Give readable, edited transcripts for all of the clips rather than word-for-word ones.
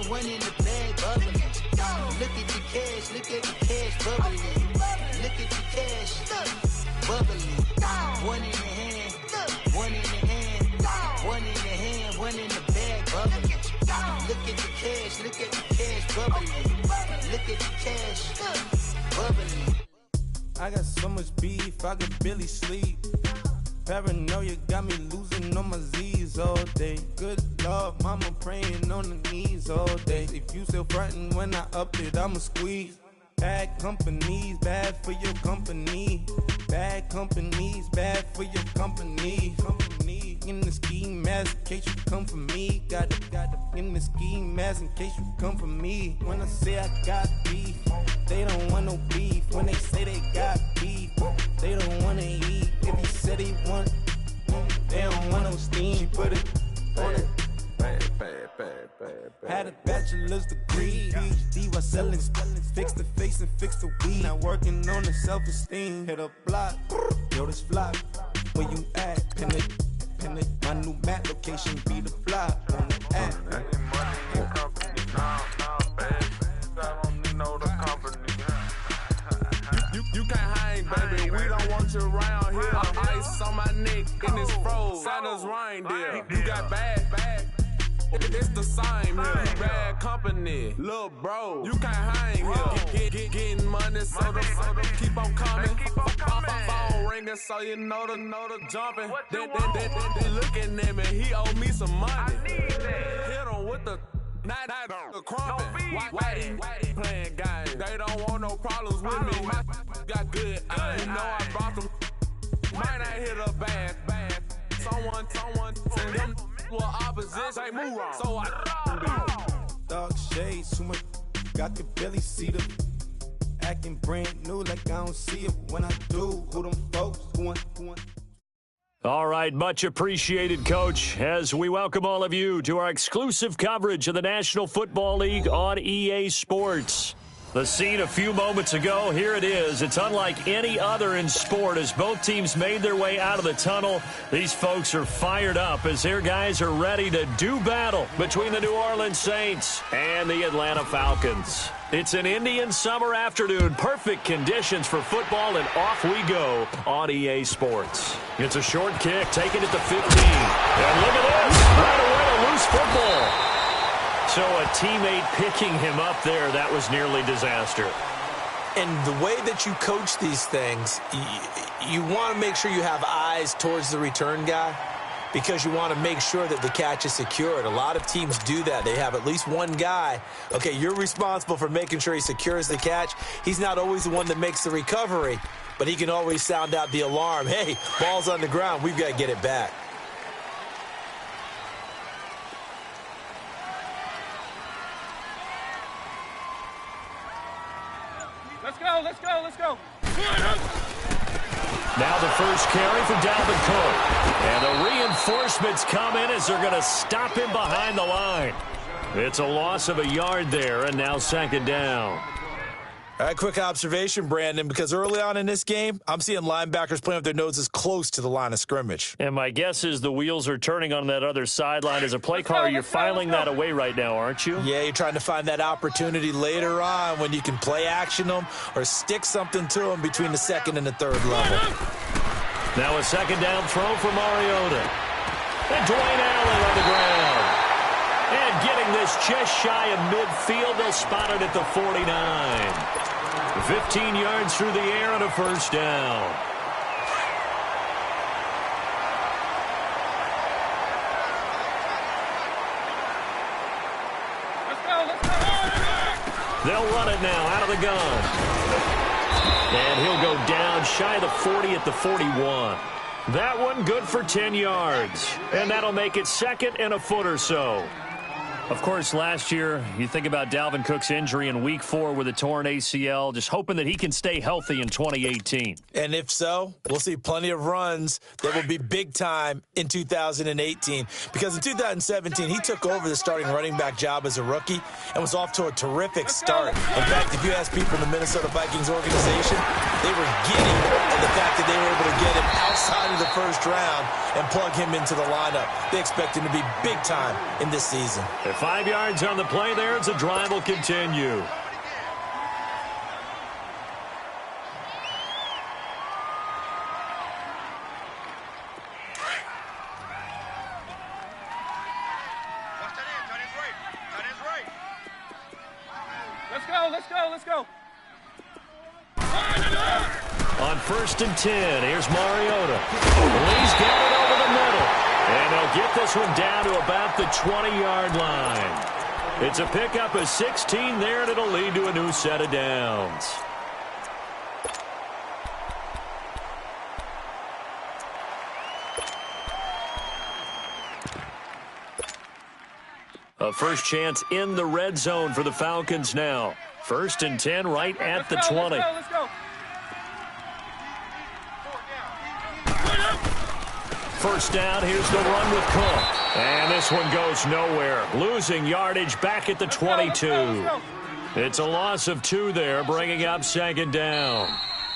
one in the bag, bubbling. Look at the cash, bubbling. Look at the cash, bubbling. One in the hand, one in the hand, one in the hand, one in the bag, bubbling. Look at the cash, bubbling. Look at the cash, bubbling. I got so much beef, I could barely sleep. Paranoia got me losing on my Z's all day. Good Lord, mama praying on the knees all day. If you still frontin' when I up it, I'ma squeeze. Bad companies, bad for your company. Bad companies, bad for your company. Company in the ski mask in case you come for me. Got it in the ski mask in case you come for me. When I say I got beef, they don't want no beef. When they say they got beef, they don't wanna eat. If he said he want, they don't want no steam. She put it on it. Had a bachelor's degree, PhD while selling. Fix the face and fix the weed. Now working on the self-esteem. Hit a block, yo this flop. Where you at? Pin it. My new map location be the flop on the app. You can't hang, baby. We don't want you around here. Ice on my neck in this froze. Santa's reindeer. You got bad. It's the same here. Bad company, little bro. You can't hang here. Getting money, so the keep on coming. Phone ringing, so you know the jumping. They looking at me. He owe me some money. Hit him with the crumping. Why playing games? They don't want no problems with me. My got good. You know I brought them. Might not hit a bad. Someone send them. Well, opposition, move wrong. So I Dark shades, too much. I could barely see them. Acting brand new like I don't see it when I do. Who them folks? Who want? All right, much appreciated, Coach, as we welcome all of you to our exclusive coverage of the National Football League on EA Sports. The scene a few moments ago, here it is. It's unlike any other in sport as both teams made their way out of the tunnel. These folks are fired up as their guys are ready to do battle between the New Orleans Saints and the Atlanta Falcons. It's an Indian summer afternoon, perfect conditions for football, and off we go on EA Sports. It's a short kick, taking it to 15. And look at this, right away a loose football. So a teammate picking him up there, that was nearly disaster. And the way that you coach these things, you want to make sure you have eyes towards the return guy because you want to make sure that the catch is secured. A lot of teams do that. They have at least one guy. Okay, you're responsible for making sure he secures the catch. He's not always the one that makes the recovery, but he can always sound out the alarm. Hey, ball's on the ground. We've got to get it back. Let's go. Now the first carry for Dalvin Cook. And the reinforcements come in as they're going to stop him behind the line. It's a loss of a yard there, and now second down. All right, quick observation, Brandon, because early on in this game, I'm seeing linebackers playing with their noses close to the line of scrimmage. And my guess is the wheels are turning on that other sideline. As a play caller, you're filing that away right now, aren't you? Yeah, you're trying to find that opportunity later on when you can play action them or stick something to them between the second and the third level. Now a second down throw for Mariota. And Dwayne Allen on the ground. And getting this just shy of midfield, they'll spot it at the 49. 15 yards through the air and a first down. Let's go. They'll run it now out of the gun. And he'll go down shy of the 40 at the 41. That one good for 10 yards. And that'll make it second and a foot or so. Of course, last year, you think about Dalvin Cook's injury in Week 4 with a torn ACL, just hoping that he can stay healthy in 2018. And if so, we'll see plenty of runs that will be big time in 2018. Because in 2017, he took over the starting running back job as a rookie and was off to a terrific start. In fact, if you ask people in the Minnesota Vikings organization, they were giddy at the fact that they were able to get him outside of the first round and plug him into the lineup. They expect him to be big time in this season. If 5 yards on the play there as the drive will continue. Let's go. On 1st and 10, here's Mariota. He's got it over the middle. And they'll get this one down to about the 20-yard line. It's a pickup of 16 there, and it'll lead to a new set of downs. A first chance in the red zone for the Falcons now. 1st and 10 right at the 20. Let's go. First down, here's the run with Cook. And this one goes nowhere. Losing yardage back at the 22. It's a loss of 2 there, bringing up 2nd down.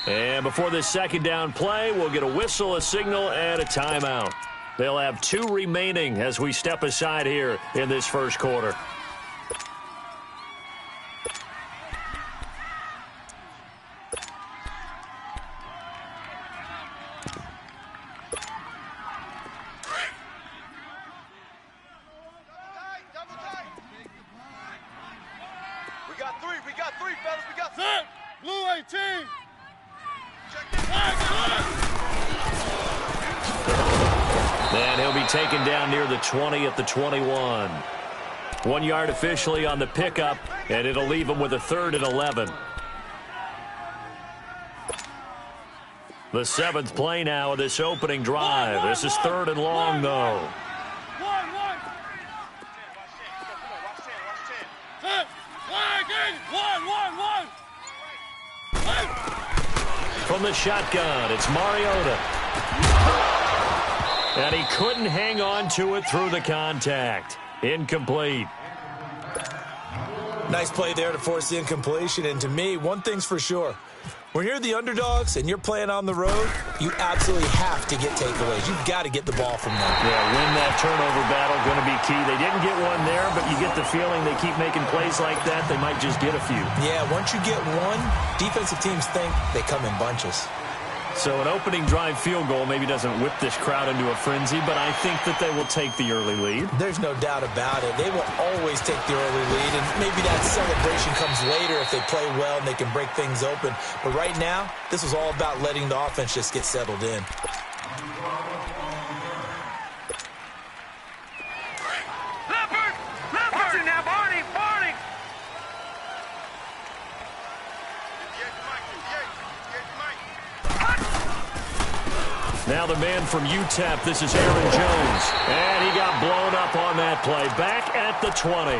And before this 2nd down play, we'll get a whistle, a signal, and a timeout. They'll have 2 remaining as we step aside here in this first quarter. We got three, fellas. We got Set. Blue 18. Check this out. And he'll be taken down near the 20 at the 21. 1 yard officially on the pickup, and it'll leave him with a 3rd and 11. The 7th play now of this opening drive. This is 3rd and long, though. One. Set. Flag in. One. From the shotgun, it's Mariota. And he couldn't hang on to it through the contact. Incomplete. Nice play there to force the incompletion. And to me, one thing's for sure. When you're the underdogs and you're playing on the road, you absolutely have to get takeaways. You've got to get the ball from them. Yeah, win that turnover battle, going to be key. They didn't get one there, but you get the feeling they keep making plays like that, they might just get a few. Yeah, once you get one, defensive teams think they come in bunches. So an opening drive field goal maybe doesn't whip this crowd into a frenzy, but I think that they will take the early lead. There's no doubt about it. They will always take the early lead, and maybe that celebration comes later if they play well and they can break things open. But right now, this is all about letting the offense just get settled in. Watching now, Barney. Now the man from UTEP, this is Aaron Jones. And he got blown up on that play. Back at the 20.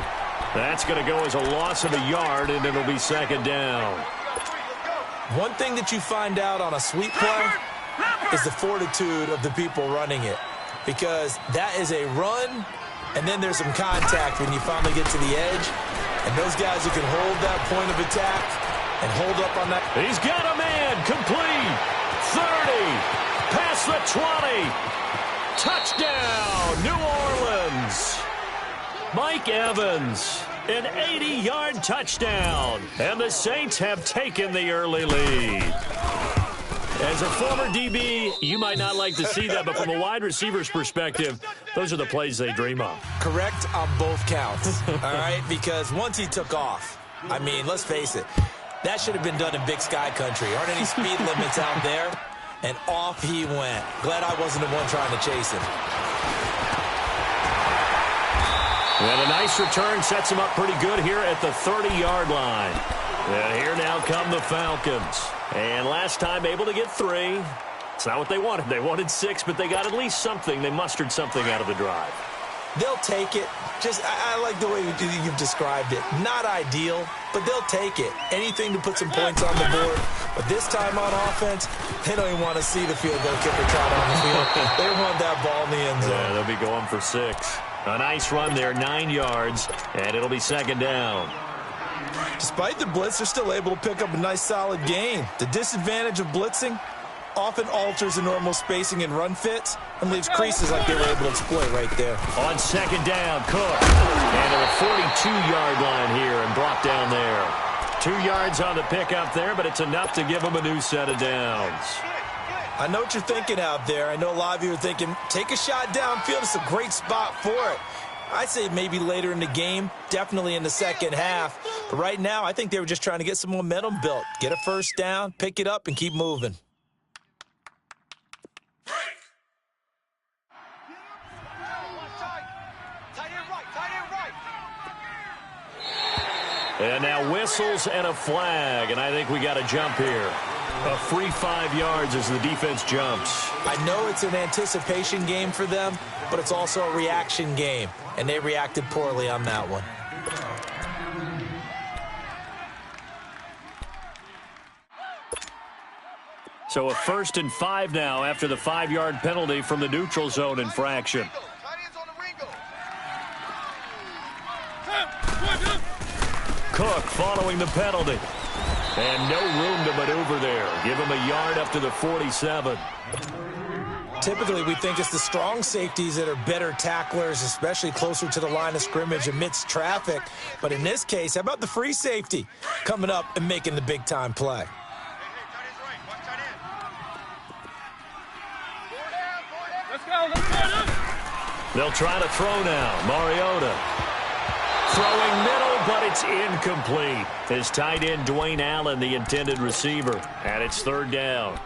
That's going to go as a loss of a yard, and it'll be 2nd down. One thing that you find out on a sweep play is the fortitude of the people running it. Because that is a run, and then there's some contact when you finally get to the edge. And those guys who can hold that point of attack and hold up on that. He's got a man. Complete. 30. Past the 20. Touchdown, New Orleans. Mike Evans, an 80-yard touchdown. And the Saints have taken the early lead. As a former DB, you might not like to see that, but from a wide receiver's perspective, those are the plays they dream of. Correct on both counts, all right? Because once he took off, I mean, let's face it, that should have been done in Big Sky Country. Aren't any speed limits out there? And off he went. Glad I wasn't the one trying to chase him. And a nice return sets him up pretty good here at the 30-yard line. And here now come the Falcons. And last time able to get 3. It's not what they wanted. They wanted 6, but they got at least something. They mustered something out of the drive. They'll take it. I like the way you've described it. Not ideal, but they'll take it. Anything to put some points on the board. But this time on offense, they don't even want to see the field goal kicker trot on the field. They want that ball in the end zone. Yeah, they'll be going for 6. A nice run there, 9 yards, and it'll be 2nd down. Despite the blitz, they're still able to pick up a nice solid gain. The disadvantage of blitzing, often alters the normal spacing and run fits and leaves creases like they were able to exploit right there. On second down, Cook. And to the 42-yard line here and brought down there. 2 yards on the pickup there, but it's enough to give them a new set of downs. I know what you're thinking out there. I know a lot of you are thinking, take a shot downfield. It's a great spot for it. I'd say maybe later in the game, definitely in the second half. But right now, I think they were just trying to get some momentum built. Get a first down, pick it up, and keep moving. And now whistles and a flag, and I think we got a jump here. A free 5 yards as the defense jumps. I know it's an anticipation game for them, but it's also a reaction game, and they reacted poorly on that one. So a 1st and 5 now after the 5-yard penalty from the neutral zone infraction. Cook following the penalty. And no room to maneuver there. Give him a yard up to the 47. Typically, we think it's the strong safeties that are better tacklers, especially closer to the line of scrimmage amidst traffic. But in this case, how about the free safety coming up and making the big-time play? Let's go. They'll try to throw now. Mariota throwing middle, but it's incomplete. His tight end, Dwayne Allen, the intended receiver. And it's 3rd down.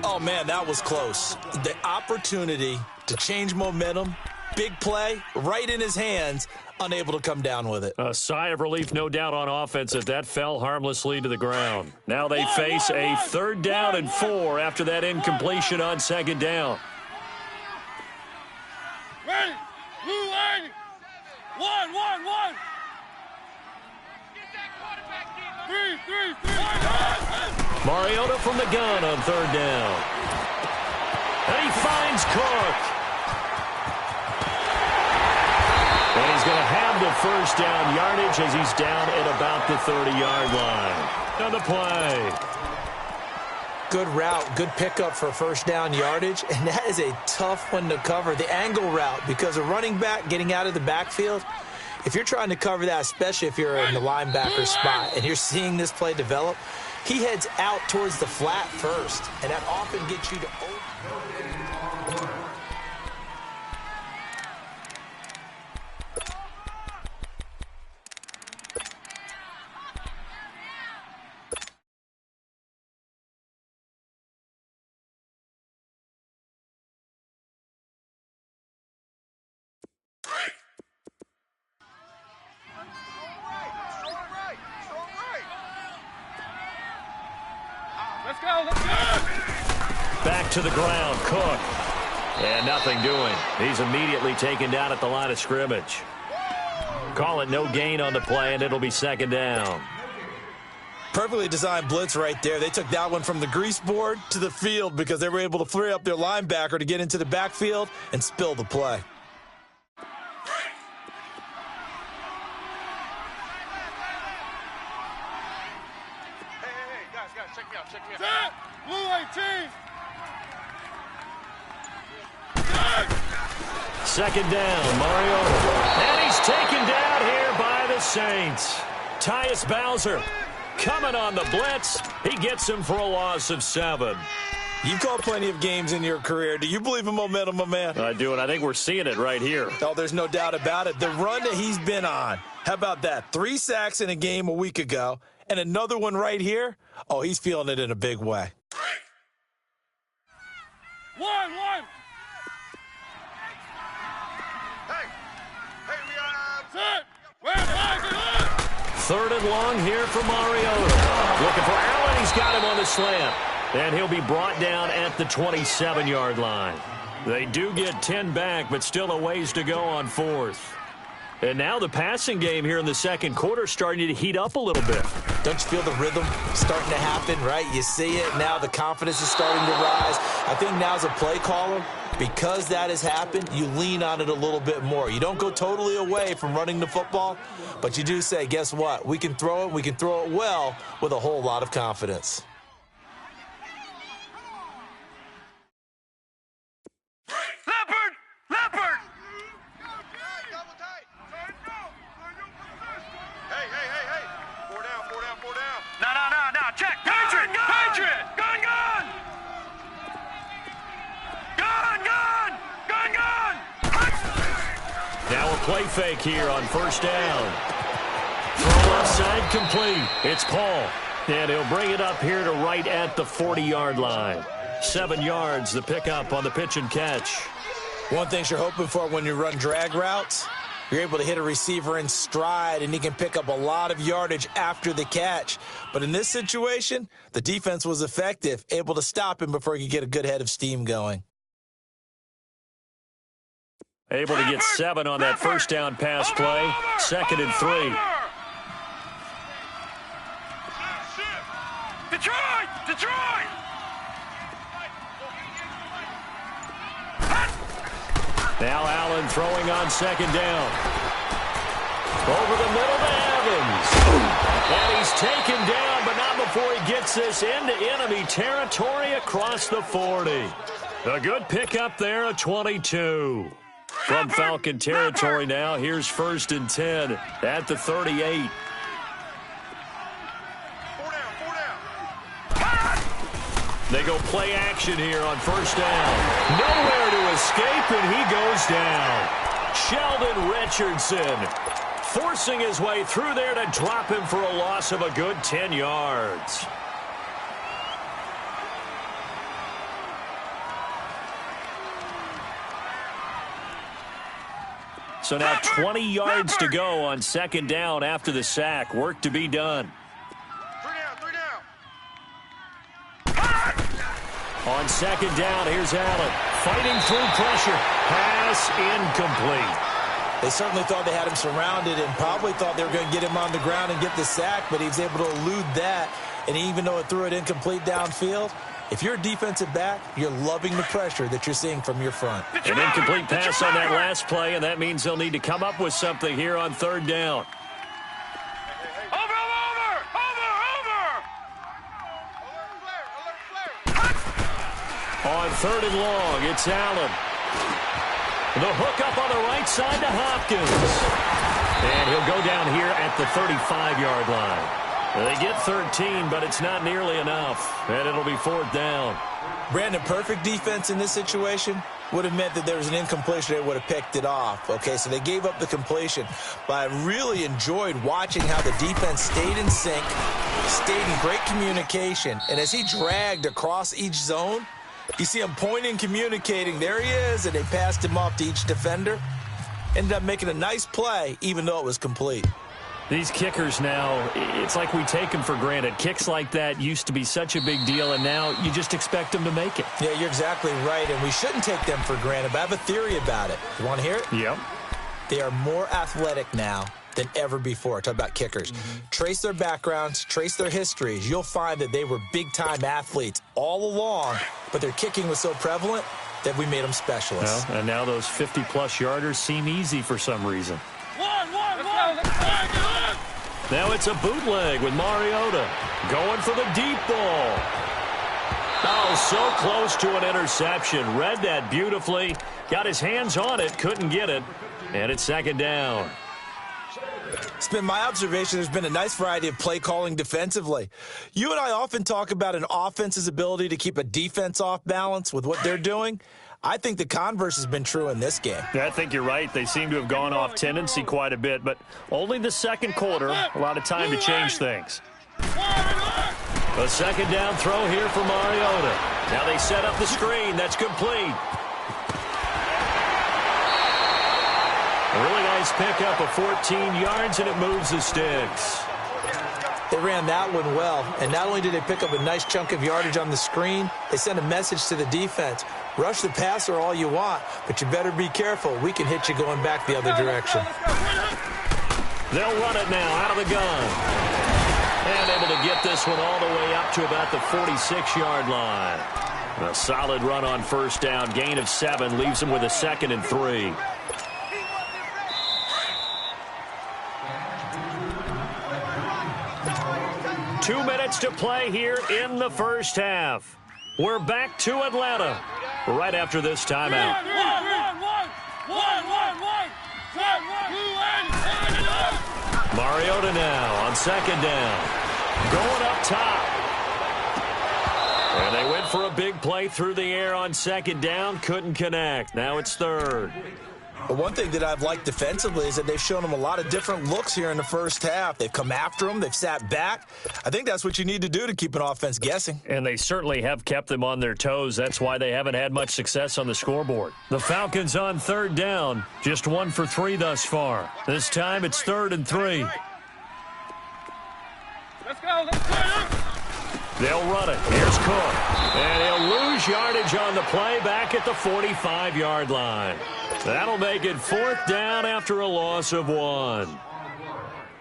Oh, man, that was close. The opportunity to change momentum, big play, right in his hands, unable to come down with it. A sigh of relief, no doubt, on offense if that fell harmlessly to the ground. Now they face a 3rd down and 4 after that incompletion on 2nd down. Ready? Blue line. 1, 1, 1. 3. Mariota from the gun on 3rd down. And he finds Cook. And he's going to have the 1st down yardage as he's down at about the 30-yard line. On the play. Good route, good pickup for 1st down yardage, and that is a tough one to cover, the angle route, because a running back getting out of the backfield, if you're trying to cover that, especially if you're in the linebacker spot and you're seeing this play develop, he heads out towards the flat first, and that often gets you to open. Let's go. Back to the ground, Cook. And nothing doing. He's immediately taken down at the line of scrimmage. Call it no gain on the play, and it'll be 2nd down. Perfectly designed blitz right there. They took that one from the grease board to the field because they were able to free up their linebacker to get into the backfield and spill the play. Check me out. Blue 18. 2nd down, Mariota. And he's taken down here by the Saints. Tyus Bowser coming on the blitz. He gets him for a loss of 7. You've called plenty of games in your career. Do you believe in momentum, my man? I do, and I think we're seeing it right here. Oh, there's no doubt about it. The run that he's been on, how about that? 3 sacks in a game a week ago, and another one right here. Oh, he's feeling it in a big way. 1. Hey, we are Set. Where's Mike? 3rd and long here for Mariota. Looking for Allen. He's got him on the slant. And he'll be brought down at the 27-yard line. They do get 10 back, but still a ways to go on 4th. And now the passing game here in the 2nd quarter starting to heat up a little bit. Don't you feel the rhythm starting to happen, right? You see it now. The confidence is starting to rise. I think now as a play caller, because that has happened, you lean on it a little bit more. You don't go totally away from running the football, but you do say, guess what? We can throw it. We can throw it well with a whole lot of confidence. No. Check. Patriot. Patriot. Gun. Now a play fake here on first down. Throw left side complete. It's Paul. And he'll bring it up here to right at the 40-yard line. 7 yards, the pickup on the pitch and catch. One thing you're hoping for when you run drag routes, you're able to hit a receiver in stride, and he can pick up a lot of yardage after the catch. But in this situation, the defense was effective, able to stop him before he could get a good head of steam going. Able to get 7 on that first down pass play. 2nd and 3. Detroit! Now Allen throwing on 2nd down. Over the middle to Evans. And he's taken down, but not before he gets this into enemy territory across the 40. A good pickup there, a 22. From Falcon territory now, here's 1st and 10 at the 38. They go play action here on first down. Nowhere to escape, and he goes down. Sheldon Richardson forcing his way through there to drop him for a loss of a good 10 yards. So now 20 yards to go on 2nd down after the sack. Work to be done. 3 down. On 2nd down, here's Allen. Fighting through pressure. Pass incomplete. They certainly thought they had him surrounded and probably thought they were going to get him on the ground and get the sack, but he was able to elude that. And even though it threw it incomplete downfield, if you're a defensive back, you're loving the pressure that you're seeing from your front. An incomplete pass on that last play, and that means they'll need to come up with something here on 3rd down. On 3rd and long, it's Allen. The hook up on the right side to Hopkins. And he'll go down here at the 35-yard line. They get 13, but it's not nearly enough. And it'll be 4th down. Brandon, perfect defense in this situation would have meant that there was an incompletion. They would have picked it off. Okay, so they gave up the completion. But I really enjoyed watching how the defense stayed in sync, stayed in great communication. And as he dragged across each zone, you see him pointing, communicating. There he is, and they passed him off to each defender. Ended up making a nice play, even though it was complete. These kickers now, it's like we take them for granted. Kicks like that used to be such a big deal, and now you just expect them to make it. Yeah, you're exactly right, and we shouldn't take them for granted, but I have a theory about it. You want to hear it? Yep. They are more athletic now than ever before. Talk about kickers. Trace their backgrounds, trace their histories. You'll find that they were big-time athletes all along, but their kicking was so prevalent that we made them specialists. Well, and now those 50-plus yarders seem easy for some reason. Now it's a bootleg with Mariota going for the deep ball. Oh, so close to an interception. Read that beautifully. Got his hands on it, couldn't get it. And it's 2nd down. It's been my observation there's been a nice variety of play calling defensively. You and I often talk about an offense's ability to keep a defense off balance with what they're doing. I think the converse has been true in this game. Yeah, I think you're right. They seem to have gone off tendency quite a bit, but only the 2nd quarter, a lot of time to change things. A 2nd down throw here for Mariota. Now they set up the screen. That's complete. A really nice pickup of 14 yards, and it moves the sticks. They ran that one well, and not only did they pick up a nice chunk of yardage on the screen, they sent a message to the defense. Rush the passer all you want, but you better be careful. We can hit you going back the other direction. They'll run it now out of the gun. And able to get this one all the way up to about the 46-yard line. A solid run on first down. Gain of 7 leaves them with a 2nd and 3. Two minutes to play here in the first half. We're back to Atlanta right after this timeout. Mariota now on 2nd down. Going up top. And they went for a big play through the air on second down. Couldn't connect. Now it's third. But one thing that I've liked defensively is that they've shown them a lot of different looks here in the first half. They've come after them. They've sat back. I think that's what you need to do to keep an offense guessing. And they certainly have kept them on their toes. That's why they haven't had much success on the scoreboard. The Falcons on third down. Just 1 for 3 thus far. This time it's 3rd and 3. Let's go. Let's go. They'll run it. Here's Cook. And he'll lose yardage on the play back at the 45-yard line. That'll make it 4th down after a loss of 1.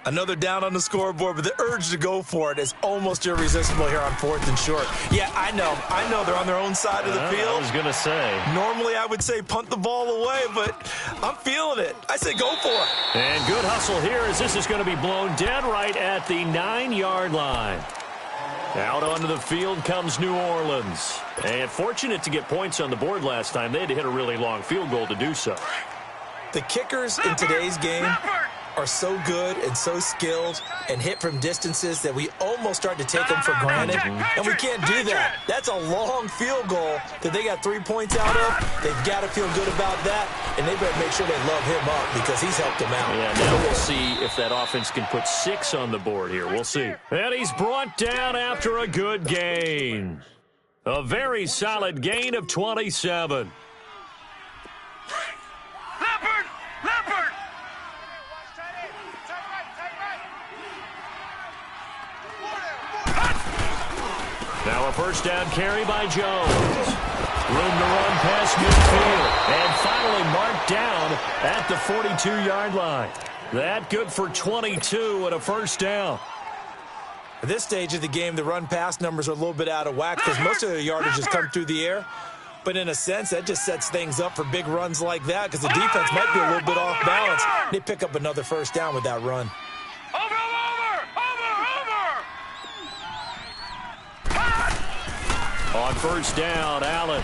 Another down on the scoreboard, but the urge to go for it is almost irresistible here on 4th and short. Yeah, I know they're on their own side of the field. I was going to say. Normally I would say punt the ball away, but I'm feeling it. I say go for it. And good hustle here as this is going to be blown dead right at the 9-yard line. Out onto the field comes New Orleans. And fortunate to get points on the board last time. They had to hit a really long field goal to do so. The kickers in today's game are so good and so skilled and hit from distances that we almost start to take them for granted. And we can't do that. That's a long field goal that they got 3 points out of. They've got to feel good about that, and they better make sure they love him up because he's helped them out. Yeah, now we'll see if that offense can put 6 on the board here. We'll see. And he's brought down after a good gain. A very solid gain of 27. Leopard. Now a first down carry by Jones. Room to run past midfield. And finally marked down at the 42-yard line. That good for 22 and a first down. At this stage of the game, the run-pass numbers are a little bit out of whack because most of their yardage has come through the air. But in a sense, that just sets things up for big runs like that because the defense might be a little bit off balance. They pick up another first down with that run. On first down, Allen.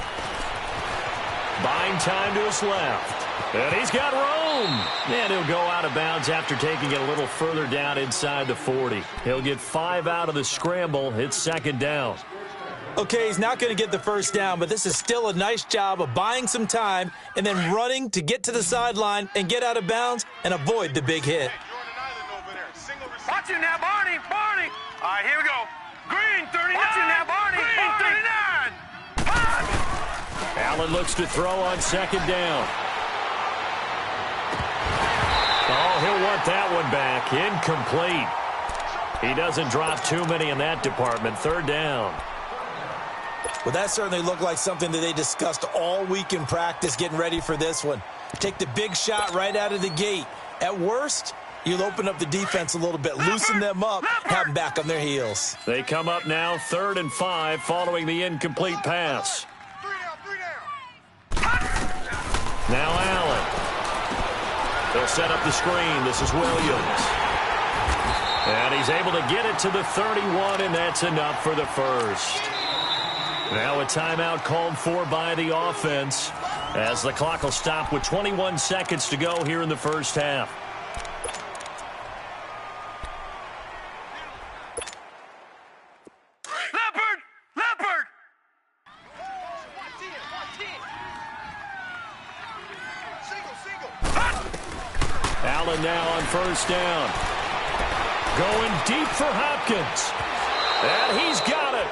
Buying time to his left. And he's got room. And he'll go out of bounds after taking it a little further down inside the 40. He'll get 5 out of the scramble. It's second down. Okay, he's not going to get the first down, but this is still a nice job of buying some time and then running to get to the sideline and get out of bounds and avoid the big hit. Watch it now, Barney. All right, here we go. Green, 39. Watch it now, Barney. Green, 39. Allen looks to throw on second down. Oh, he'll want that one back. Incomplete. He doesn't drop too many in that department. Third down. Well, that certainly looked like something that they discussed all week in practice getting ready for this one. Take the big shot right out of the gate. At worst, you'll open up the defense a little bit, loosen them up, have them back on their heels. They come up now 3rd and 5 following the incomplete pass. Now Allen. They'll set up the screen. This is Williams. And he's able to get it to the 31, and that's enough for the first. Now a timeout called for by the offense as the clock will stop with 21 seconds to go here in the first half. Leopard! Allen now on first down. Going deep for Hopkins. And he's got it.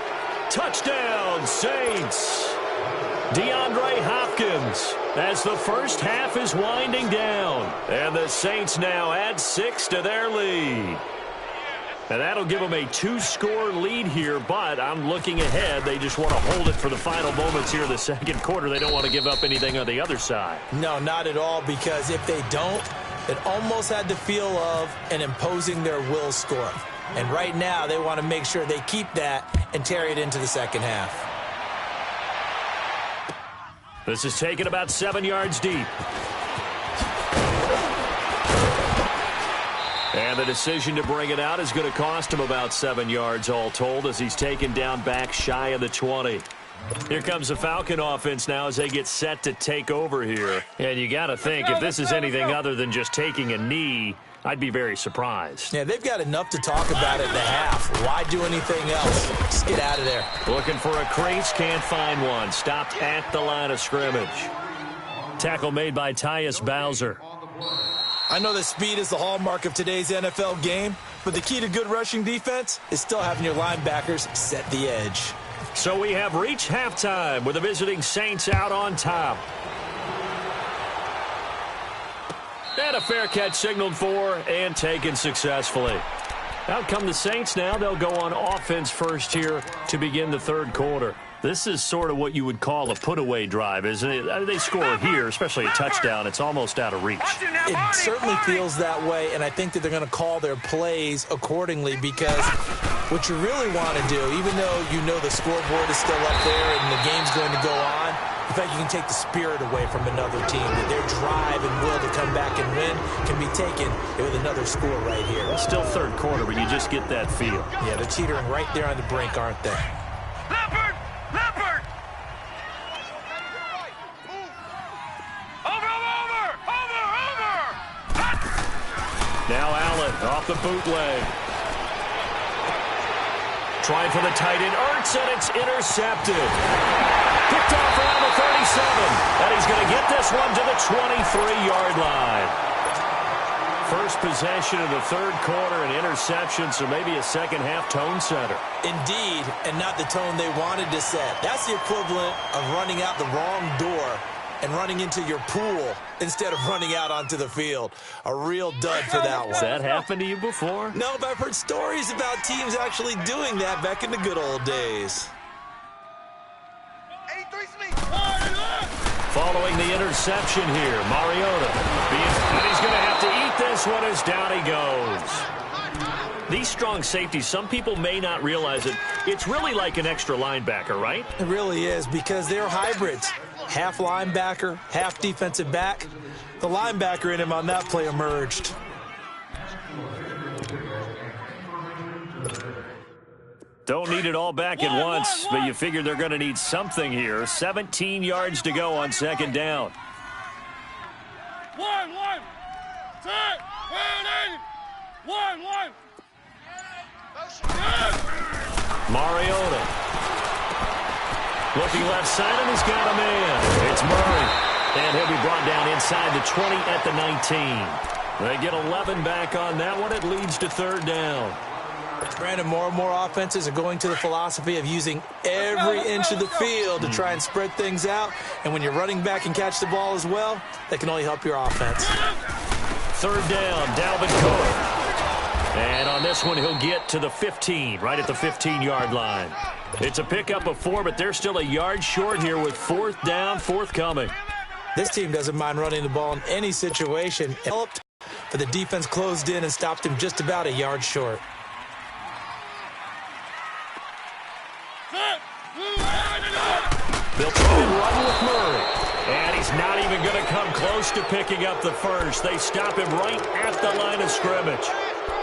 Touchdown, Saints. DeAndre Hopkins as the first half is winding down. And the Saints now add 6 to their lead. And that'll give them a 2-score lead here, but I'm looking ahead. They just want to hold it for the final moments here in the second quarter. They don't want to give up anything on the other side. No, not at all, because if they don't, it almost had the feel of an imposing their will score. And right now, they want to make sure they keep that and carry it into the second half. This is taken about 7 yards deep. And the decision to bring it out is going to cost him about 7 yards all told as he's taken down back shy of the 20. Here comes the Falcon offense now as they get set to take over here. And you got to think if this is anything other than just taking a knee, I'd be very surprised. Yeah, they've got enough to talk about it in the half. Why do anything else? Just get out of there. Looking for a crease, can't find one. Stopped at the line of scrimmage. Tackle made by Tyus Bowser. I know that speed is the hallmark of today's NFL game, but the key to good rushing defense is still having your linebackers set the edge. So we have reached halftime with the visiting Saints out on top. And a fair catch signaled for and taken successfully. Out come the Saints now. They'll go on offense first here to begin the third quarter. This is sort of what you would call a put-away drive, isn't it? They score here, especially a touchdown. It's almost out of reach. It certainly feels that way, and I think that they're going to call their plays accordingly because what you really want to do, even though you know the scoreboard is still up there and the game's going to go on, in fact, you can take the spirit away from another team. That their drive and will to come back and win can be taken with another score right here. It's still third quarter, but you just get that feel. Yeah, they're teetering right there on the brink, aren't they? Leopard! Leopard! Over! Now Allen off the bootleg. Trying for the tight end, Ertz, and it's intercepted. Picked off around the 37, and he's going to get this one to the 23-yard line. First possession of the third quarter, an interception, so maybe a second-half tone setter. Indeed, and not the tone they wanted to set. That's the equivalent of running out the wrong door and running into your pool instead of running out onto the field. A real dud for that one. Has that happened to you before? No, but I've heard stories about teams actually doing that back in the good old days. Following the interception here, Mariota. And he's going to have to eat this one as down he goes. These strong safeties, some people may not realize it. It's really like an extra linebacker, right? It really is, because they're hybrids. Half linebacker, half defensive back. The linebacker in him on that play emerged. Don't need it all back at once, but you figure they're going to need something here. 17 yards to go on second down. Mariota. Looking left side, and he's got a man. It's Murray. And he'll be brought down inside the 20 at the 19. They get 11 back on that one. It leads to third down. Brandon, more and more offenses are going to the philosophy of using every inch of the field to try and spread things out. And when you're running back and catch the ball as well, that can only help your offense. Third down, Dalvin Cook. And on this one, he'll get to the 15, right at the 15-yard line. It's a pickup of 4, but they're still a yard short here with fourth down forthcoming. This team doesn't mind running the ball in any situation. It helped, but the defense closed in and stopped him just about a yard short. They'll try and run with Murray. And he's not even going to come close to picking up the first. They stop him right at the line of scrimmage.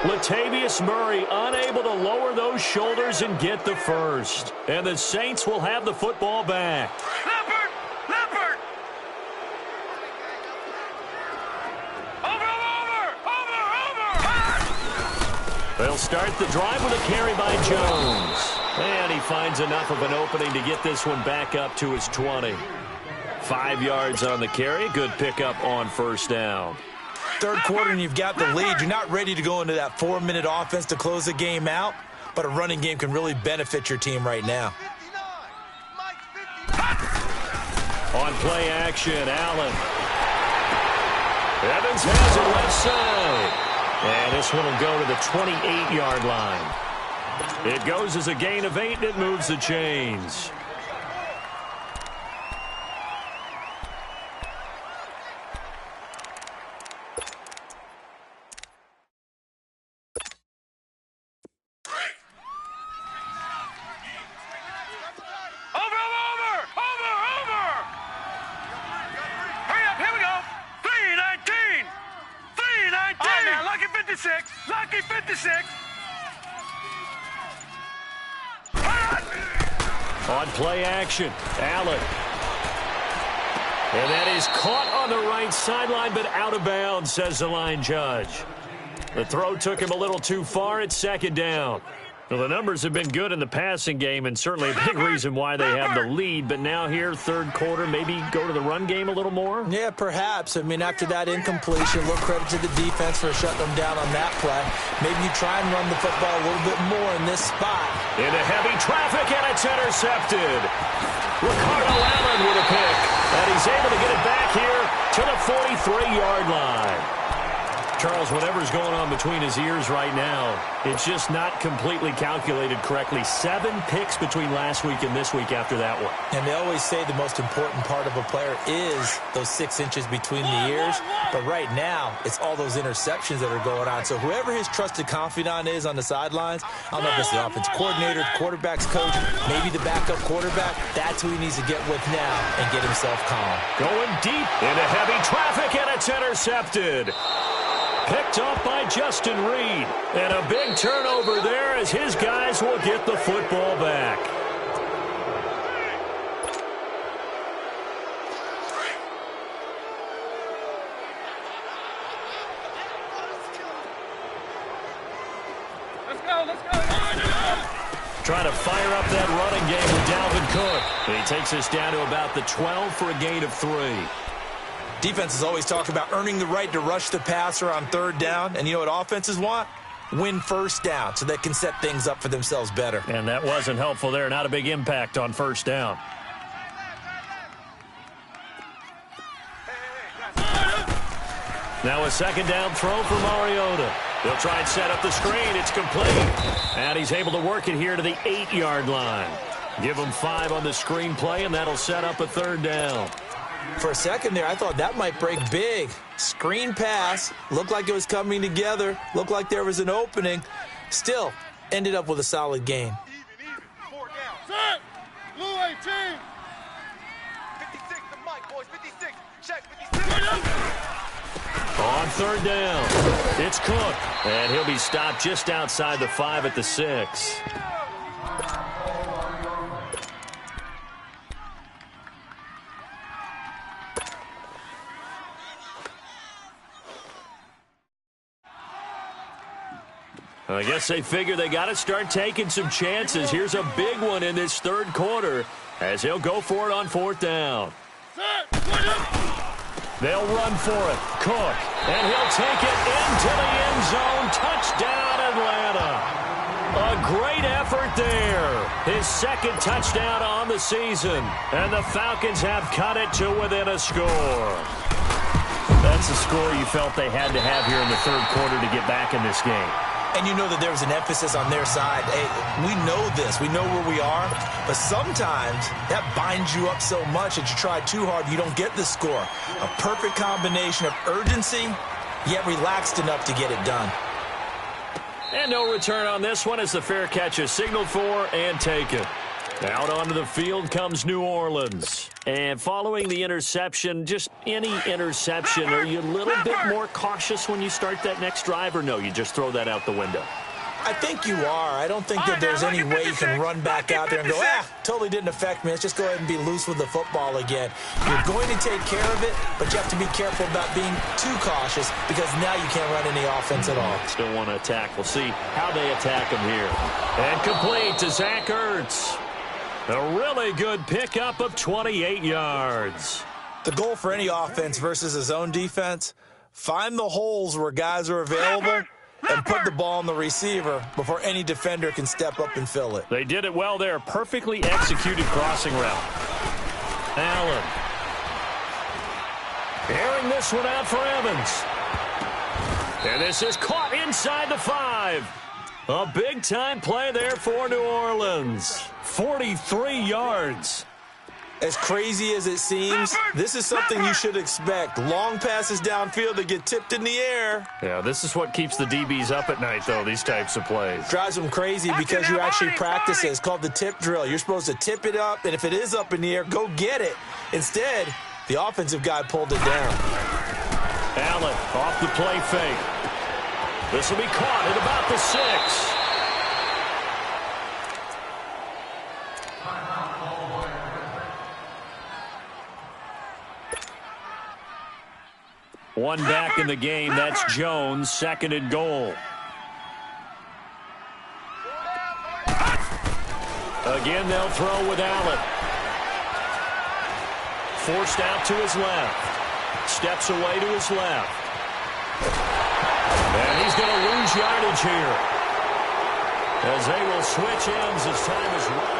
Latavius Murray unable to lower those shoulders and get the first. And the Saints will have the football back. Leopard! Leopard! Over! They'll start the drive with a carry by Jones. And he finds enough of an opening to get this one back up to his 20. 5 yards on the carry. Good pickup on first down. Third quarter and you've got the lead. You're not ready to go into that 4-minute offense to close the game out, but a running game can really benefit your team right now. On play action, Allen. Evans has it left side. And this one will go to the 28-yard line. It goes as a gain of 8, and it moves the chains. Hurry up, here we go. 3:19. 3:19. All right, now, lucky 56. Lucky 56. On play action, Allen. And that is caught on the right sideline, but out of bounds, says the line judge. The throw took him a little too far. It's second down. Well, the numbers have been good in the passing game and certainly a big reason why they have the lead. But now here, third quarter, maybe go to the run game a little more? Yeah, perhaps. I mean, after that incompletion, a little credit to the defense for shutting them down on that play. Maybe you try and run the football a little bit more in this spot. Into heavy traffic, and it's intercepted. Ricardo Allen with a pick. And he's able to get it back here to the 43-yard line. Charles, whatever's going on between his ears right now, it's just not completely calculated correctly. 7 picks between last week and this week after that one. And they always say the most important part of a player is those 6 inches between the ears. But right now, it's all those interceptions that are going on. So whoever his trusted confidant is on the sidelines, I don't know if it's the offense coordinator, the quarterback's coach, maybe the backup quarterback, that's who he needs to get with now and get himself calm. Going deep into heavy traffic, and it's intercepted. Picked off by Justin Reed. And a big turnover there as his guys will get the football back. Let's go. Trying to fire up that running game with Dalvin Cook. And he takes us down to about the 12 for a gain of 3. Defenses always talk about earning the right to rush the passer on third down. And you know what offenses want? Win first down so they can set things up for themselves better. And that wasn't helpful there. Not a big impact on first down. Now a second down throw for Mariota. He'll try and set up the screen. It's complete. And he's able to work it here to the 8-yard line. Give him 5 on the screen play, and that'll set up a third down. For a second there, I thought that might break big. Screen pass. Looked like it was coming together. Looked like there was an opening. Still, ended up with a solid gain. Even. 4 down. Set. Blue 18. 56 to Mike, boys. 56. Check. 56. On third down, it's Cook. And he'll be stopped just outside the 5 at the 6. I guess they figure they got to start taking some chances. Here's a big one in this third quarter as he'll go for it on fourth down. They'll run for it. Cook, and he'll take it into the end zone. Touchdown, Atlanta. A great effort there. His second touchdown on the season. And the Falcons have cut it to within a score. That's a score you felt they had to have here in the third quarter to get back in this game. And you know that there was an emphasis on their side. Hey, we know this. We know where we are. But sometimes that binds you up so much that you try too hard, you don't get the score. A perfect combination of urgency, yet relaxed enough to get it done. And no return on this one as the fair catch is signaled for and taken. Out onto the field comes New Orleans. And following the interception, just any interception, are you a little bit more cautious when you start that next drive, or no, you just throw that out the window? I think you are. I don't think that there's any way you can run back out there and go, totally didn't affect me. Let's just go ahead and be loose with the football again. You're going to take care of it, but you have to be careful about being too cautious because now you can't run any offense at all. Still want to attack. We'll see how they attack him here. And complete to Zach Ertz. A really good pickup of 28 yards. The goal for any offense versus his own defense, find the holes where guys are available and put the ball on the receiver before any defender can step up and fill it. They did it well there. Perfectly executed crossing route. Allen. Airing this one out for Evans. And this is caught inside the 5. A big-time play there for New Orleans. 43 yards. As crazy as it seems, this is something you should expect. Long passes downfield that get tipped in the air. Yeah, this is what keeps the DBs up at night, though, these types of plays. Drives them crazy because you actually practice it. It's called the tip drill. You're supposed to tip it up, and if it is up in the air, go get it. Instead, the offensive guy pulled it down. Allen off the play fake. This will be caught at about the 6. One back in the game. That's Jones, 2nd and goal. Again, they'll throw with Allen. Forced out to his left. Steps away to his left. And he's going to lose yardage here, as they will switch ends as time is run.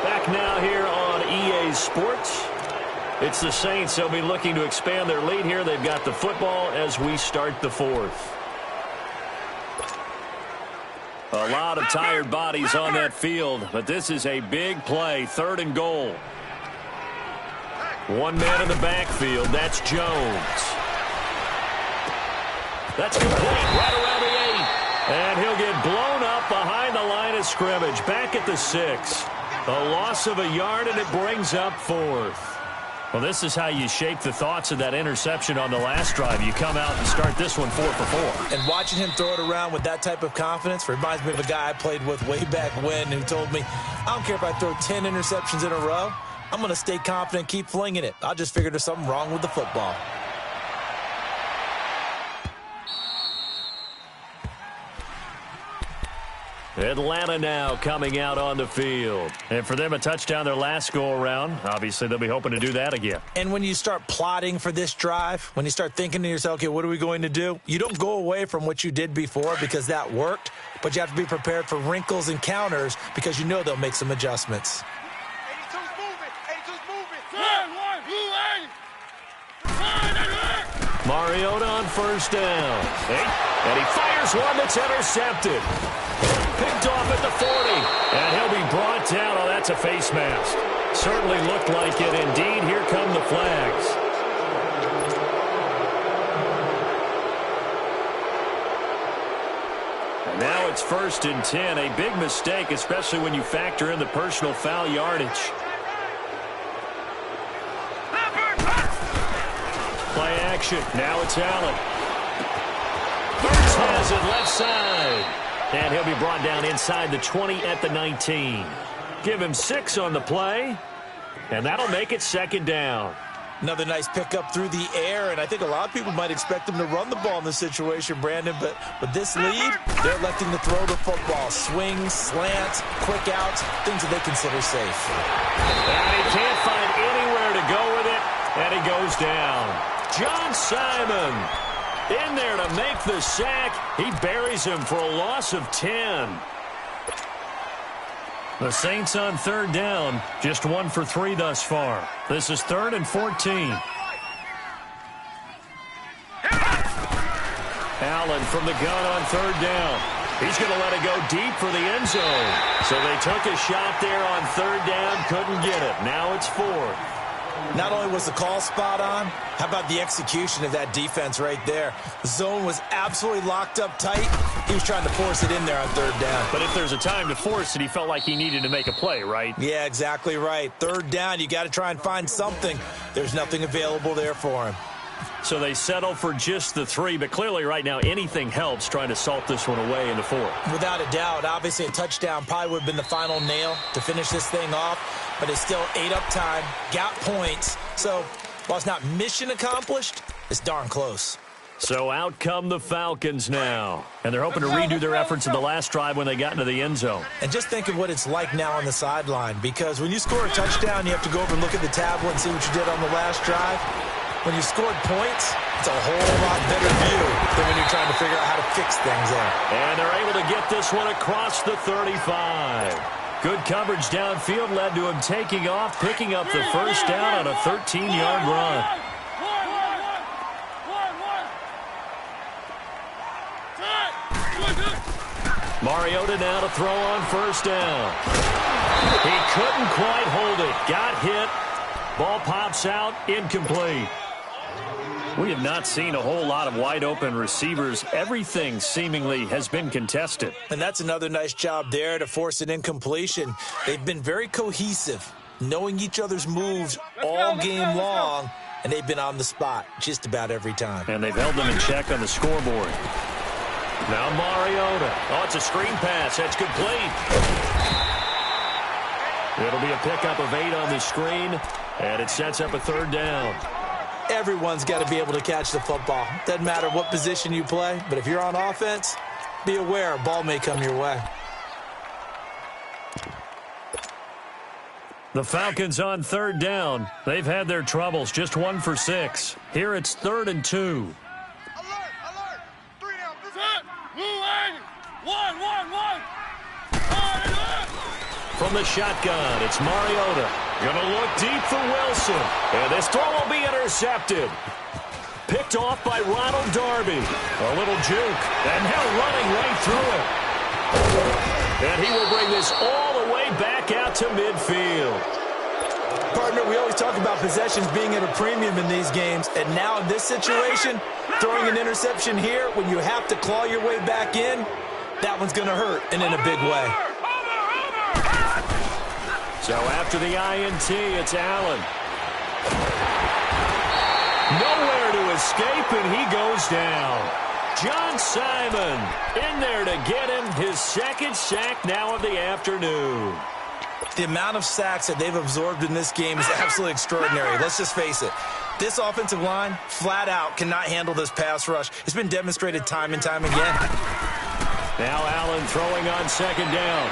Back now here on EA Sports. It's the Saints. They'll be looking to expand their lead here. They've got the football as we start the 4th. A lot of tired bodies on that field, but this is a big play. 3rd and goal. One man in the backfield. That's Jones. That's complete right around the 8. And he'll get blown up behind the line of scrimmage. Back at the 6. A loss of a yard, and it brings up 4th. Well, this is how you shape the thoughts of that interception on the last drive. You come out and start this one 4 for 4. And watching him throw it around with that type of confidence reminds me of a guy I played with way back when who told me, I don't care if I throw 10 interceptions in a row. I'm going to stay confident, keep flinging it. I just figured there's something wrong with the football. Atlanta now coming out on the field. And for them, a touchdown their last go-around. Obviously, they'll be hoping to do that again. And when you start plotting for this drive, when you start thinking to yourself, okay, what are we going to do? You don't go away from what you did before because that worked, but you have to be prepared for wrinkles and counters because you know they'll make some adjustments. 82's moving. 82's moving. Mariota on 1st down. And he fires one that's intercepted. Picked off at the 40. And he'll be brought down. Oh, that's a face mask. Certainly looked like it. Indeed, here come the flags. And now it's 1st and 10. A big mistake, especially when you factor in the personal foul yardage. Play action. Now it's Allen. Burns has it left side. And he'll be brought down inside the 20 at the 19. Give him 6 on the play. And that'll make it 2nd down. Another nice pickup through the air, and I think a lot of people might expect him to run the ball in this situation, Brandon, but with this lead, they're electing to throw the football. Swings, slants, quick outs, things that they consider safe. And he can't find anywhere to go with it, and he goes down. John Simon in there to make the sack. He buries him for a loss of 10. The Saints on 3rd down, just 1 for 3 thus far. This is 3rd and 14. Allen from the gun on 3rd down. He's going to let it go deep for the end zone. So they took a shot there on 3rd down, couldn't get it. Now it's 4th. Not only was the call spot on, how about the execution of that defense right there? The zone was absolutely locked up tight. He was trying to force it in there on 3rd down. But if there's a time to force it, he felt like he needed to make a play, right? Yeah, exactly right. 3rd down, you got to try and find something. There's nothing available there for him. So they settle for just the 3, but clearly right now anything helps trying to salt this one away in the 4th. Without a doubt, obviously a touchdown probably would have been the final nail to finish this thing off, but it's still 8 up time, got points. So while it's not mission accomplished, it's darn close. So out come the Falcons now, and they're hoping to redo their efforts in the last drive when they got into the end zone. And just think of what it's like now on the sideline, because when you score a touchdown, you have to go over and look at the tablet and see what you did on the last drive. When you scored points, it's a whole lot better view than when you're trying to figure out how to fix things there. And they're able to get this one across the 35. Good coverage downfield led to him taking off, picking up the 1st down on a 13-yard run. Mariota now to throw on 1st down. He couldn't quite hold it. Got hit. Ball pops out. Incomplete. We have not seen a whole lot of wide-open receivers. Everything seemingly has been contested. And that's another nice job there to force an incompletion. They've been very cohesive, knowing each other's moves all game long, and they've been on the spot just about every time. And they've held them in check on the scoreboard. Now Mariota. Oh, it's a screen pass. That's complete. It'll be a pickup of 8 on the screen, and it sets up a 3rd down. Everyone's got to be able to catch the football. Doesn't matter what position you play, but if you're on offense, be aware a ball may come your way. The Falcons on third down. They've had their troubles, just 1 for 6. Here it's 3rd and 2. Alert, alert. 3 down. Set. Moving. 1. From the shotgun, it's Mariota. Gonna look deep for Wilson. And this throw will be intercepted. Picked off by Ronald Darby. A little juke. And now running right through it. And he will bring this all the way back out to midfield. Partner, we always talk about possessions being at a premium in these games. And now in this situation, throwing an interception here when you have to claw your way back in, that one's going to hurt, and in a big way. So after the INT, it's Allen. Nowhere to escape, and he goes down. John Simon in there to get him his second sack now of the afternoon. The amount of sacks that they've absorbed in this game is absolutely extraordinary. Let's just face it. This offensive line, flat out, cannot handle this pass rush. It's been demonstrated time and time again. Now Allen throwing on second down.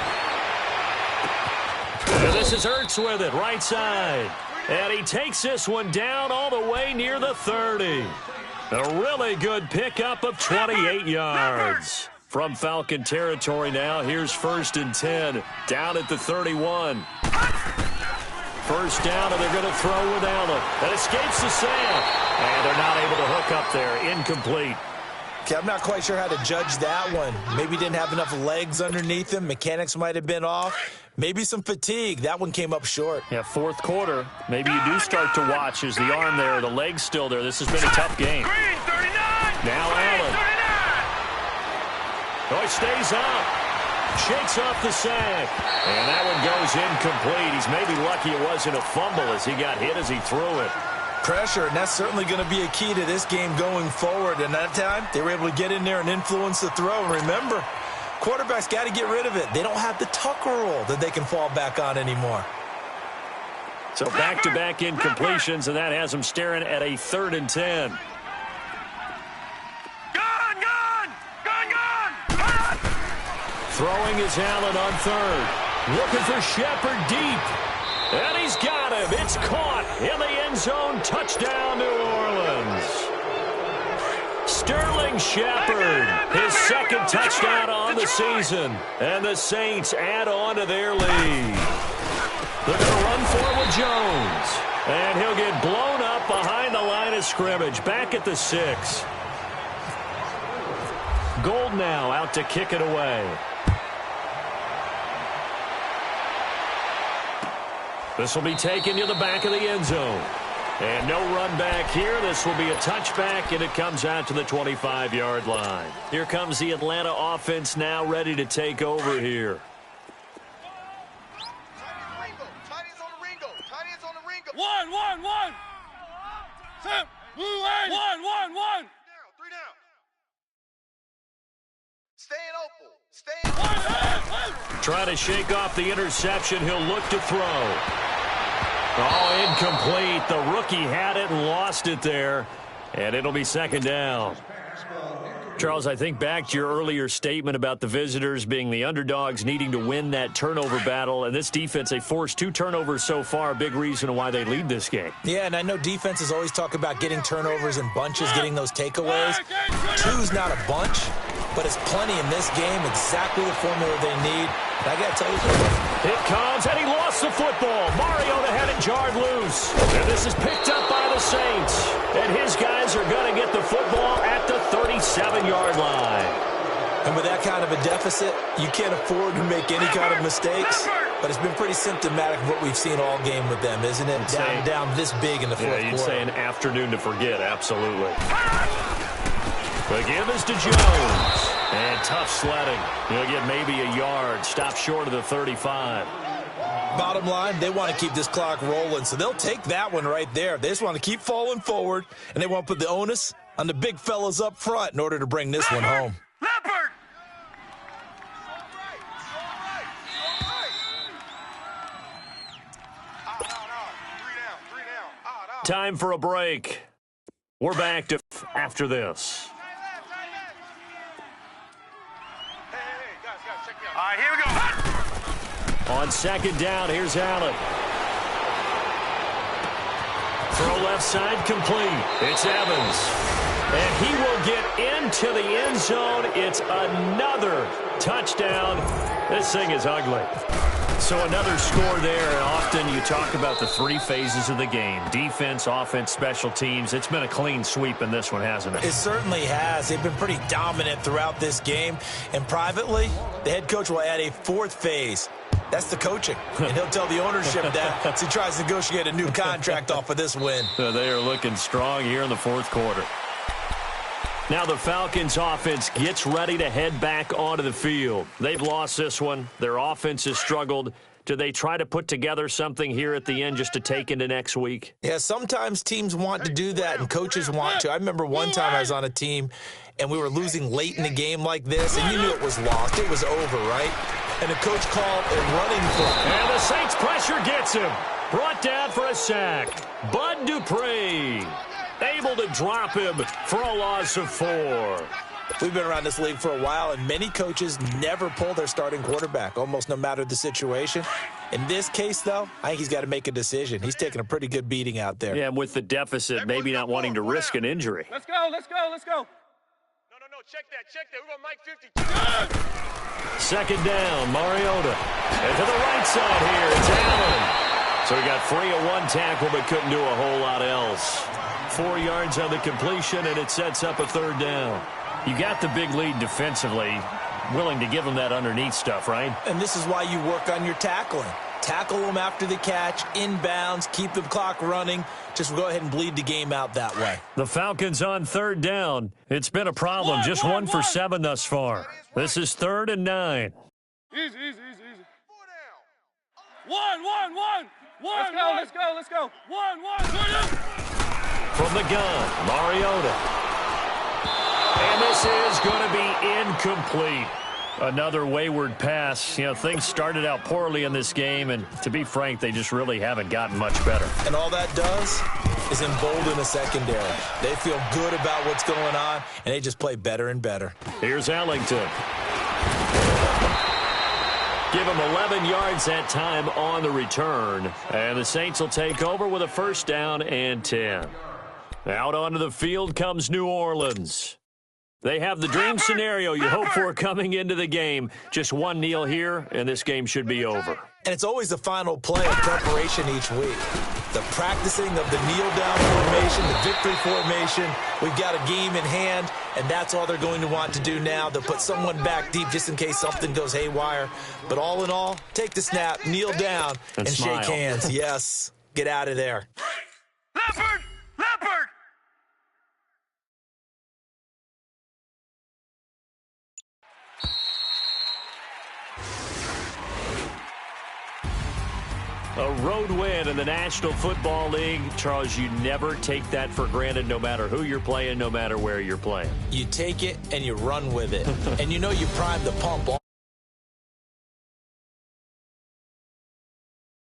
And this is Ertz with it, right side. And he takes this one down all the way near the 30. A really good pickup of 28 yards. From Falcon territory now, here's 1st and 10, down at the 31. First down, and they're going to throw with Allen. That escapes the sack. And they're not able to hook up there. Incomplete. Okay, I'm not quite sure how to judge that one. Maybe didn't have enough legs underneath him. Mechanics might have been off. Maybe some fatigue. That one came up short. Yeah, 4th quarter. Maybe you do start to watch. Is the arm there, the leg's still there. This has been a tough game. Now Allen. Oh, he stays up. Shakes off the sack. And that one goes incomplete. He's maybe lucky it wasn't a fumble as he got hit as he threw it. Pressure, and that's certainly going to be a key to this game going forward. And that time, they were able to get in there and influence the throw. And remember, quarterbacks got to get rid of it. They don't have the Tucker rule that they can fall back on anymore. So back-to-back incompletions, and that has them staring at a 3rd and 10. Throwing is Allen on 3rd. Looking for Shepard deep. And he's got him. It's caught in the end zone. Touchdown, New Orleans. Sterling Shepard, his 2nd touchdown on the season. And the Saints add on to their lead. They're going to run for it with Jones. And he'll get blown up behind the line of scrimmage. Back at the 6. Gold now out to kick it away. This will be taken to the back of the end zone. And no run back here. This will be a touchback, and it comes out to the 25-yard line. Here comes the Atlanta offense now ready to take over here. Tiny's on the Ringo. Tiny's on the Ringo. 1. Set. Move 1. 3 down. Stay in open. Trying to shake off the interception. He'll look to throw. Oh, incomplete. The rookie had it and lost it there. And it'll be 2nd down. Charles, I think back to your earlier statement about the visitors being the underdogs, needing to win that turnover battle. And this defense, they forced 2 turnovers so far, a big reason why they lead this game. Yeah, and I know defenses always talk about getting turnovers in bunches, getting those takeaways. 2's not a bunch, but it's plenty in this game, exactly the formula they need. And I got to tell you something. It comes, and he lost the football. Mariota had it jarred loose. And this is picked up by the Saints. And his guys are going to get the football at the 37-yard line. And with that kind of a deficit, you can't afford to make any kind of mistakes. But it's been pretty symptomatic of what we've seen all game with them, isn't it? Down this big in the 4th quarter. Yeah, you'd say an afternoon to forget, absolutely. The give is to Jones. And tough sledding. He'll get maybe a yard. Stop short of the 35. Bottom line, they want to keep this clock rolling, so they'll take that one right there. They just want to keep falling forward, and they want to put the onus on the big fellas up front in order to bring this one home. Leopard! Time for a break. We're back to after this. Hey, guys, check me out. All right, here we go. On second down, here's Allen. Throw left side complete. It's Evans. And he will get into the end zone. It's another touchdown. This thing is ugly. So another score there. And often you talk about the three phases of the game. Defense, offense, special teams. It's been a clean sweep in this one, hasn't it? It certainly has. They've been pretty dominant throughout this game. And privately, the head coach will add a fourth phase. That's the coaching. And he'll tell the ownership that as he tries to negotiate a new contract off of this win. So they are looking strong here in the fourth quarter. Now the Falcons offense gets ready to head back onto the field. They've lost this one. Their offense has struggled. Do they try to put together something here at the end just to take into next week? Yeah, sometimes teams want to do that and coaches want to. I remember one time I was on a team and we were losing late in the game like this, and you knew it was lost. It was over, right? And the coach called a running play. And the Saints pressure gets him. Brought down for a sack. Bud Dupree able to drop him for a loss of 4. We've been around this league for a while, and many coaches never pull their starting quarterback, almost no matter the situation. In this case, though, I think he's got to make a decision. He's taking a pretty good beating out there. Yeah, with the deficit, maybe not wanting to risk an injury. Let's go. No, check that. We're going Mike 50. Second down, Mariota. And to the right side here, it's Allen. So he got free of one tackle, but couldn't do a whole lot else. 4 yards on the completion, and it sets up a third down. You got the big lead defensively, willing to give them that underneath stuff, right? And this is why you work on your tackling. Tackle them after the catch, inbounds, keep the clock running. Just go ahead and bleed the game out that way. The Falcons on third down. It's been a problem. Just one for 7 thus far. This is 3rd and 9. Easy. 4 down. Let's go. 1. From the gun, Mariota. And this is going to be incomplete. Another wayward pass. You know, things started out poorly in this game, and to be frank, they just really haven't gotten much better. And all that does is embolden the secondary. They feel good about what's going on, and they just play better and better. Here's Ellington. Give him 11 yards that time on the return. And the Saints will take over with a first down and 10. Out onto the field comes New Orleans. They have the dream scenario you hope for coming into the game. Just one kneel here, and this game should be over. And it's always the final play of preparation each week. The practicing of the kneel-down formation, the victory formation. We've got a game in hand, and that's all they're going to want to do now. They'll put someone back deep just in case something goes haywire. But all in all, take the snap, kneel down, and shake hands. Yes, get out of there. Leopard! A road win in the National Football League. Charles, you never take that for granted no matter who you're playing, no matter where you're playing. You take it and you run with it. And you know you prime the pump